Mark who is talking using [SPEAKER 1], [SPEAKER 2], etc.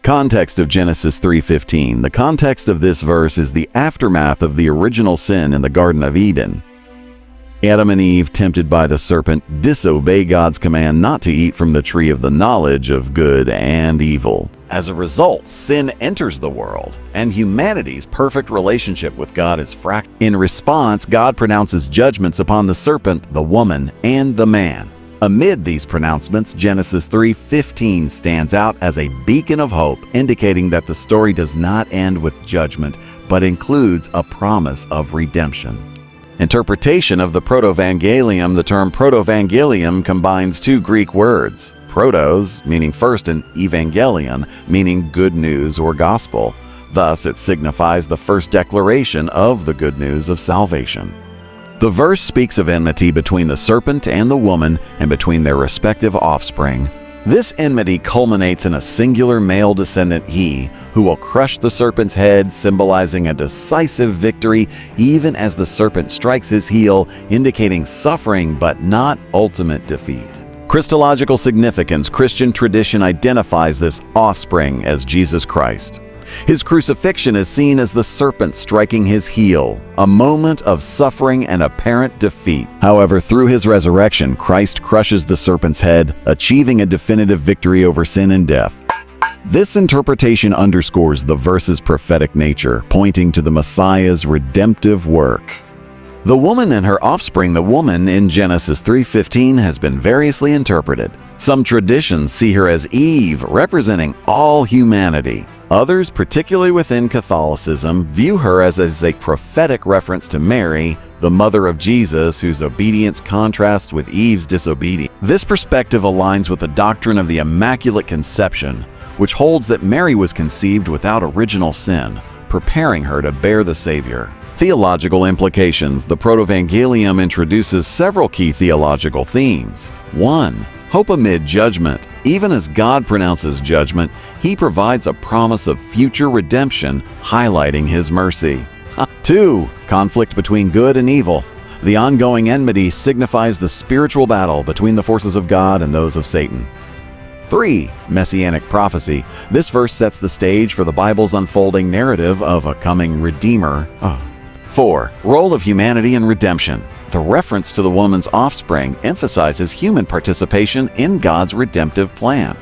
[SPEAKER 1] Context of Genesis 3:15. The context of this verse is the aftermath of the original sin in the Garden of Eden. Adam and Eve, tempted by the serpent, disobey God's command not to eat from the tree of the knowledge of good and evil. As a result, sin enters the world, and humanity's perfect relationship with God is fractured. In response, God pronounces judgments upon the serpent, the woman, and the man. Amid these pronouncements, Genesis 3:15 stands out as a beacon of hope, indicating that the story does not end with judgment, but includes a promise of redemption. Interpretation of the Protovangelium. The term Protovangelium combines two Greek words, protos, meaning first, and evangelion, meaning good news or gospel. Thus, it signifies the first declaration of the good news of salvation. The verse speaks of enmity between the serpent and the woman and between their respective offspring. This enmity culminates in a singular male descendant, he, who will crush the serpent's head, symbolizing a decisive victory even as the serpent strikes his heel, indicating suffering but not ultimate defeat. Christological significance. Christian tradition identifies this offspring as Jesus Christ. His crucifixion is seen as the serpent striking his heel, a moment of suffering and apparent defeat. However, through his resurrection, Christ crushes the serpent's head, achieving a definitive victory over sin and death. This interpretation underscores the verse's prophetic nature, pointing to the Messiah's redemptive work. The woman and her offspring. The woman in Genesis 3:15 has been variously interpreted. Some traditions see her as Eve, representing all humanity. Others, particularly within Catholicism, view her as a prophetic reference to Mary, the mother of Jesus, whose obedience contrasts with Eve's disobedience. This perspective aligns with the doctrine of the Immaculate Conception, which holds that Mary was conceived without original sin, preparing her to bear the Savior. Theological implications. The Protovangelium introduces several key theological themes. 1. Hope amid judgment. Even as God pronounces judgment, He provides a promise of future redemption, highlighting His mercy. 2. Conflict between good and evil. The ongoing enmity signifies the spiritual battle between the forces of God and those of Satan. 3. Messianic prophecy. This verse sets the stage for the Bible's unfolding narrative of a coming Redeemer. 4. Role of humanity in redemption. The reference to the woman's offspring emphasizes human participation in God's redemptive plan.